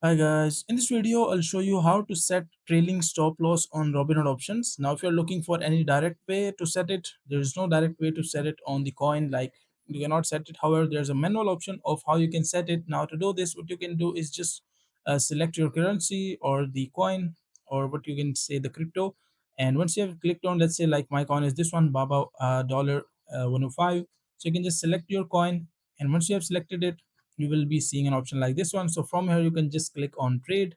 Hi guys, in this video I'll show you how to set trailing stop loss on Robinhood options. Now if you're looking for any direct way to set it, there is no direct way to set it on the coin, like you cannot set it. However, there's a manual option of how you can set it. Now to do this, what you can do is just select your currency or the coin, or what you can say the crypto. And once you have clicked on, let's say like my coin is this one, Baba dollar 105. So you can just select your coin, and once you have selected it, you will be seeing an option like this one. So from here you can just click on trade,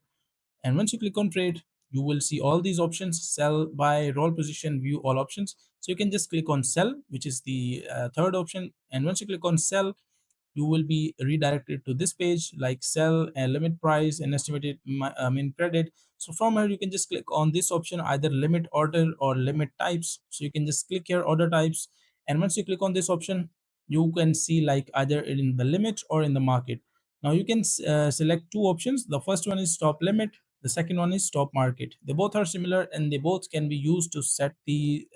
and once you click on trade, you will see all these options: sell, buy, roll position, view all options. So you can just click on sell, which is the third option, and once you click on sell, you will be redirected to this page like sell and limit price and estimated credit. So from here you can just click on this option, either limit order or limit types. So you can just click here order types, and once you click on this option, you can see like either in the limit or in the market. Now you can select two options. The first one is stop limit, the second one is stop market. They both are similar and they both can be used to set the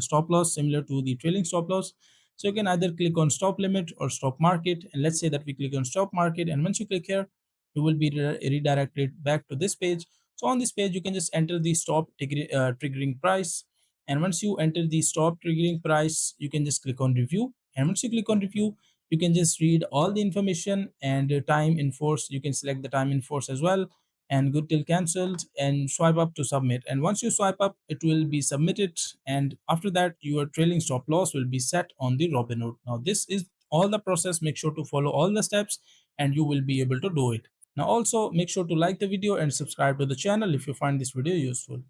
stop loss, similar to the trailing stop loss. So you can either click on stop limit or stop market. And let's say that we click on stop market. And once you click here, you will be redirected back to this page. So on this page, you can just enter the stop triggering price. And once you enter the stop triggering price, you can just click on review. And once you click on review, you can just read all the information and time in force. You can select the time in force as well, and good till cancelled, and swipe up to submit. And once you swipe up, it will be submitted, and after that your trailing stop loss will be set on the Robinhood. Now this is all the process. Make sure to follow all the steps and you will be able to do it. Now also make sure to like the video and subscribe to the channel if you find this video useful.